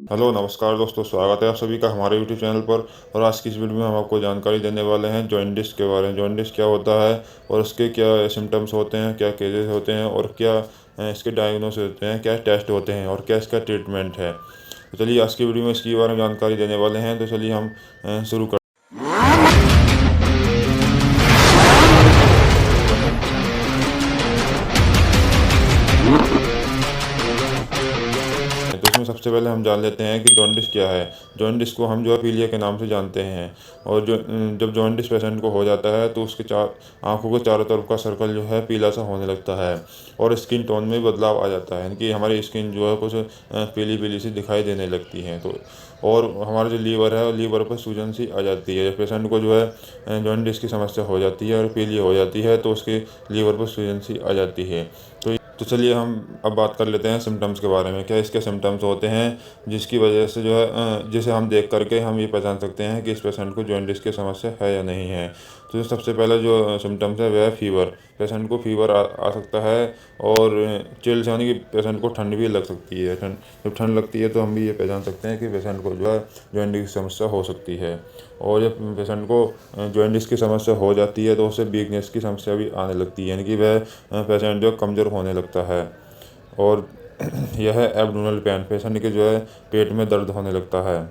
Hello नमस्कार दोस्तों, स्वागत है आप सभी का हमारे यूट्यूब चैनल पर। और आज की इस वीडियो में हम आपको जानकारी देने वाले हैं जॉइंटिस के बारे में। जॉइंटिस क्या होता है और उसके क्या सिम्टम्स होते हैं, क्या केसेस होते हैं और क्या इसके डायग्नोस होते हैं, क्या टेस्ट होते हैं और क्या इसका ट्रीटमेंट है। तो चलिए आज की वीडियो में इसके बारे में जानकारी देने वाले हैं। तो चलिए हम शुरू कर। तो इसमें सबसे पहले हम जान लेते हैं कि जॉन्डिस क्या है। जॉन्डिस को हम जो है पीलिया के नाम से जानते हैं। और जब जॉन्डिस पेशेंट को हो जाता है तो उसके चार आंखों के चारों तरफ का सर्कल जो है पीला सा होने लगता है और स्किन टोन में बदलाव आ जाता है, यानी कि हमारी स्किन जो है कुछ पीली पीली सी दिखाई देने लगती है। तो और हमारा जो लीवर है, लीवर पर सूजन सी आ जाती है। जब पेशेंट को जो है जॉन्डिस की समस्या हो जाती है और पीलिया हो जाती है तो उसके लीवर पर सूजन सी आ जाती है। तो चलिए हम अब बात कर लेते हैं सिम्टम्स के बारे में। क्या इसके सिम्टम्स होते हैं जिसकी वजह से जो है जिसे हम देख करके हम ये पहचान सकते हैं कि इस पेशेंट को जॉन्डिस की समस्या है या नहीं है। तो सबसे पहला जो सिम्टम्स है वह है फीवर। पेशेंट को फीवर आ सकता है और चिल्स, यानी कि पेशेंट को ठंड भी लग सकती है। जब ठंड लगती है तो हम भी ये पहचान सकते हैं कि पेशेंट को जो है जॉन्डिस की समस्या हो सकती है। और जब पेशेंट को जॉन्डिस की समस्या हो जाती है तो उसे वीकनेस की समस्या भी आने लगती है, यानी कि वह पेशेंट जो कमज़ोर होने लगता है। और यह एब्डोमिनल पेन, पेशेंट के जो है पेट में दर्द होने लगता है।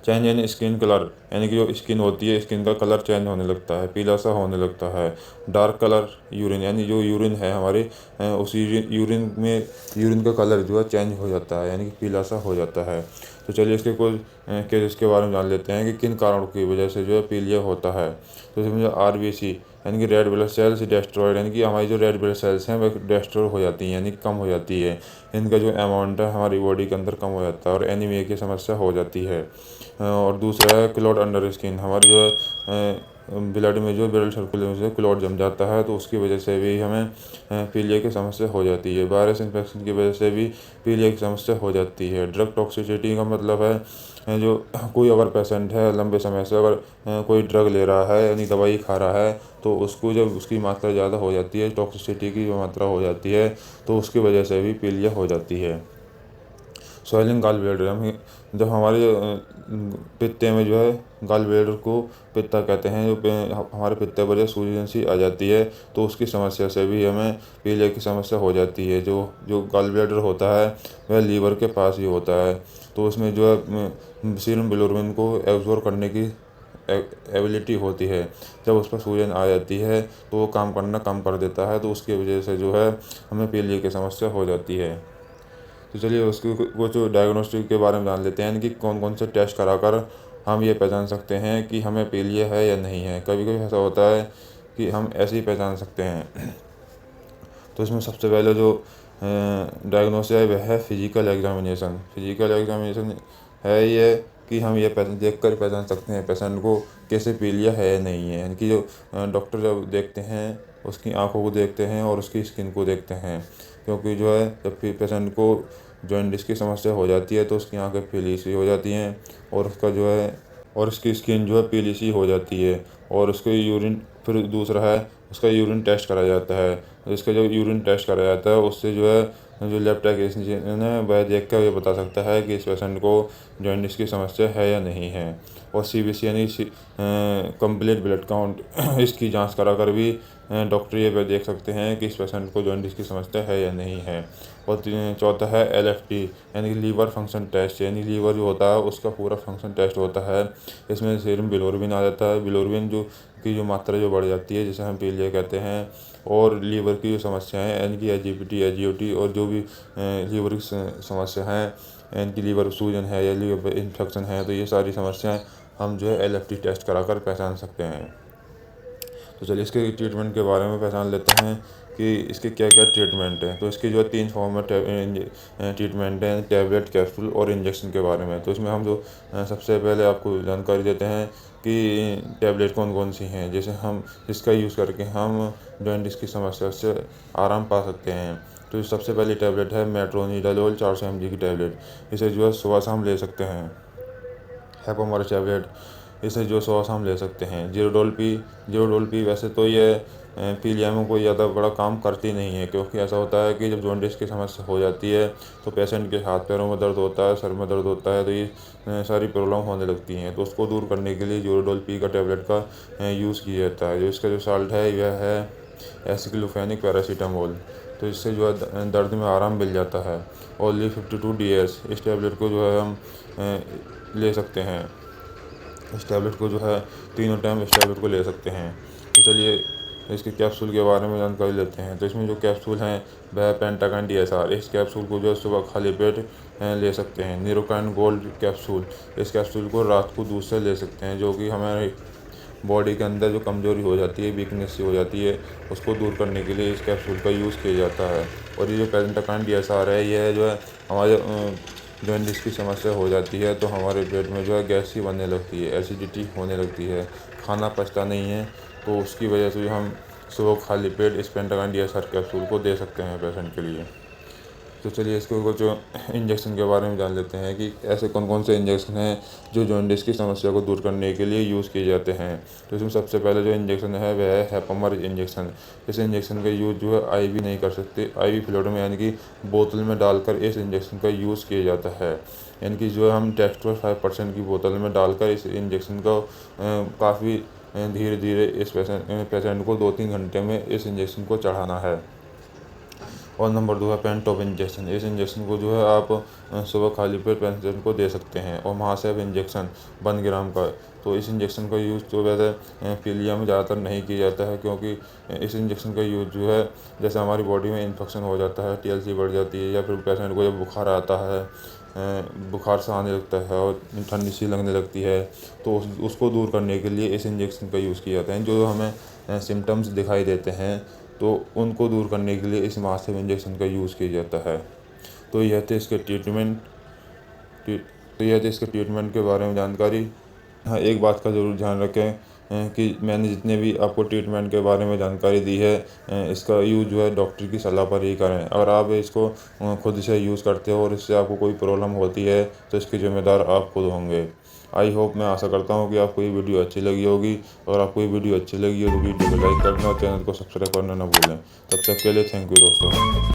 चेंज इन स्किन कलर, यानी कि जो स्किन होती है स्किन का कलर चेंज होने लगता है, पीला सा होने लगता है। डार्क कलर यूरिन, यानी जो यूरिन है हमारे उस यूरिन का कलर जो है चेंज हो जाता है, यानी कि पीला सा हो जाता है। तो चलिए इसके कुछ केसेस के बारे में जान लेते हैं कि किन कारणों की वजह से जो है पीलिया होता है। तो इसमें जो RBC, यानी कि रेड ब्लड सेल्स डेस्ट्रॉयड, यानी कि हमारी जो रेड ब्लड सेल्स हैं वह डेस्ट्रॉय हो जाती हैं, यानी कि कम हो जाती है। इनका जो अमाउंट है हमारी बॉडी के अंदर कम हो जाता है और एनीमिया की समस्या हो जाती है। और दूसरा है क्लॉट अंडर स्किन, हमारी जो है ब्लड में जो ब्लड सर्कुलेशन से क्लॉट जम जाता है तो उसकी वजह से भी हमें पीलिया की समस्या हो जाती है। वायरस इन्फेक्शन की वजह से भी पीलिया की समस्या हो जाती है। ड्रग टॉक्सिसिटी का मतलब है जो कोई अगर पेशेंट है लंबे समय से अगर कोई ड्रग ले रहा है, यानी दवाई खा रहा है, तो उसको जब उसकी मात्रा ज़्यादा हो जाती है, टॉक्सिसिटी की जो मात्रा हो जाती है, तो उसकी वजह से भी पीलिया हो जाती है। स्वेलिंग गाल ब्लैडर, हम जब हमारे पित्ते में जो है गाल ब्लैडर को पित्ता कहते हैं, जो हमारे पित्ते पर जो सूजन सी आ जाती है तो उसकी समस्या से भी हमें पीलिया की समस्या हो जाती है। जो जो गाल ब्लैडर होता है वह लीवर के पास ही होता है। तो उसमें जो है सीरम बिलिरुबिन को एब्जॉर्ब करने की एबिलिटी होती है। जब उस पर सूजन आ जाती है तो वो काम करना कम कर देता है, तो उसकी वजह से जो है हमें पीलिया की समस्या हो जाती है। तो चलिए उसकी वो जो डायग्नोस्टिक के बारे में जान लेते हैं कि कौन कौन से टेस्ट कराकर हम ये पहचान सकते हैं कि हमें पीलिया है या नहीं है। कभी कभी ऐसा होता है कि हम ऐसे ही पहचान सकते हैं। तो इसमें सबसे पहले जो डायग्नोसिस है वह है फिजिकल एग्जामिनेशन। फिजिकल एग्जामिनेशन है ये कि हम ये देख कर पहचान सकते हैं पेशेंट को कैसे पीलिया है या नहीं है, यानी कि जो डॉक्टर जब देखते हैं उसकी आंखों को देखते हैं और उसकी स्किन को देखते हैं। क्योंकि जो है जब पेशेंट को जॉन्डिस की समस्या हो जाती है तो उसकी आंखें पीली सी हो जाती हैं और उसका जो है और उसकी स्किन जो है पीली सी हो जाती है। और उसके यूरिन, फिर दूसरा है उसका यूरिन टेस्ट कराया जाता है। इसका जो यूरिन टेस्ट कराया जाता है उससे जो है जो लैब टेक्नीशियन है वह देख कर ये बता सकता है कि इस पेशेंट को जॉन्डिस की समस्या है या नहीं है। और CBC, यानी कंप्लीट ब्लड काउंट इसकी जांच करा कर भी डॉक्टर ये देख सकते हैं कि इस पेशेंट को जॉन्डिस की समस्या है या नहीं है। और चौथा है LFT, यानी कि लीवर फंक्शन टेस्ट, यानी लीवर जो होता है उसका पूरा फंक्शन टेस्ट होता है। इसमें सीरम बिलिरुबिन आ जाता है। बिलिरुबिन जो की जो मात्रा जो बढ़ जाती है जिसे हम पीलिया कहते हैं। और लीवर की जो समस्याएं, यानी कि एजीपीटी, एजीओटी और जो भी लीवर की समस्या हैं, यानी कि लीवर सूजन है या लीवर इन्फेक्शन है, तो ये सारी समस्याएं हम जो है LFT टेस्ट कराकर पहचान सकते हैं। तो चलिए इसके ट्रीटमेंट के बारे में पहचान लेते हैं कि इसके क्या क्या ट्रीटमेंट है। तो इसकी जो है 3 फॉर्म में ट्रीटमेंट है, टैबलेट, कैप्सूल और इंजेक्शन के बारे में। तो इसमें हम जो सबसे पहले आपको जानकारी देते हैं कि टैबलेट कौन कौन सी हैं, जैसे हम जिसका यूज़ करके हम जॉन्डिस की समस्या से आराम पा सकते हैं। तो सबसे पहली टैबलेट है मेट्रोनिडाज़ोल 400 mg की टैबलेट। इसे जो है सुबह शाम ले सकते हैं। हैपोमोर टैबलेट, इसे जो सॉस हम ले सकते हैं। जीरोडोल पी वैसे तो ये पीलिया में कोई ज़्यादा बड़ा काम करती नहीं है, क्योंकि ऐसा होता है कि जब जॉन्डिस की समस्या हो जाती है तो पेशेंट के हाथ पैरों में दर्द होता है, सर में दर्द होता है, तो ये सारी प्रॉब्लम होने लगती हैं। तो उसको दूर करने के लिए जीरोडोल पी का टैबलेट का यूज़ किया जाता है। जो इसका जो साल्ट है यह है एसिक्लोफेनिक पैरासीटामोल। तो इससे जो है दर्द में आराम मिल जाता है। ओनली 52 DS इस टैबलेट को जो है हम ले सकते हैं। इस टैबलेट को जो है तीनों टाइम इस टैबलेट को ले सकते हैं। तो चलिए इसके कैप्सूल के बारे में जानकारी लेते हैं। तो इसमें जो कैप्सूल हैं वह पेंटाकाइन DSR। इस कैप्सूल को जो है सुबह खाली पेट ले सकते हैं। न्यूरोकाइन गोल्ड कैप्सूल, इस कैप्सूल को रात को दूध से ले सकते हैं, जो कि हमारे बॉडी के अंदर जो कमज़ोरी हो जाती है, वीकनेस सी हो जाती है, उसको दूर करने के लिए इस कैप्सूल का यूज़ किया जाता है। और ये जो पेंटाकाइन DSR है, यह जो है हमारे जॉन्डिस की समस्या हो जाती है तो हमारे पेट में जो है गैस सी बनने लगती है, एसिडिटी होने लगती है, खाना पचता नहीं है। तो उसकी वजह से हम सुबह खाली पेट इस पेंटाकाइन DSR कैप्सूल को दे सकते हैं पेशेंट के लिए। तो चलिए इसके कुछ इंजेक्शन के बारे में जान लेते हैं कि ऐसे कौन कौन से इंजेक्शन हैं जो जॉन्डिस की समस्या को दूर करने के लिए यूज़ किए जाते हैं। तो इसमें सबसे पहले जो इंजेक्शन है वह है हेपामर इंजेक्शन। इस इंजेक्शन का यूज़ जो है आईवी नहीं कर सकते, आईवी फ्लूइड में यानी कि बोतल में डालकर इस इंजेक्शन का यूज़ किया जाता है। यानी कि जो है हम टेस्टोस्टेरोन 5% की बोतल में डालकर इस इंजेक्शन को काफ़ी धीरे धीरे इस पेशेंट को 2-3 घंटे में इस इंजेक्शन को चढ़ाना है। और नंबर 2 है पेंटोप इंजेक्शन। इस इंजेक्शन को जो है आप सुबह खाली पेट पेशेंट को दे सकते हैं। और महासेप इंजेक्शन 1 ग्राम का। तो इस इंजेक्शन का यूज़ तो वैसे पीलिया में ज़्यादातर नहीं किया जाता है, क्योंकि इस इंजेक्शन का यूज़ जो है जैसे हमारी बॉडी में इन्फेक्शन हो जाता है, TLC बढ़ जाती है, या फिर पेशेंट को जब बुखार आता है, बुखार सा आने लगता है और ठंडी सी लगने लगती है, तो उसको दूर करने के लिए इस इंजेक्शन का यूज़ किया जाता है। जो हमें सिम्टम्स दिखाई देते हैं तो उनको दूर करने के लिए इस महासेप इंजेक्शन का यूज़ किया जाता है। तो यह थे इसके ट्रीटमेंट तो यह थे इसके ट्रीटमेंट के बारे में जानकारी। हाँ, एक बात का ज़रूर ध्यान रखें कि मैंने जितने भी आपको ट्रीटमेंट के बारे में जानकारी दी है, इसका यूज़ जो है डॉक्टर की सलाह पर ही करें। अगर आप इसको खुद से यूज़ करते हो और इससे आपको कोई प्रॉब्लम होती है तो इसके ज़िम्मेदार आप खुद होंगे। आई होप, मैं आशा करता हूँ कि आपको ये वीडियो अच्छी लगी होगी। अगर आपको ये वीडियो अच्छी लगी हो तो वीडियो को लाइक करना और चैनल को सब्सक्राइब करना ना भूलें। तब तक के लिए थैंक यू दोस्तों।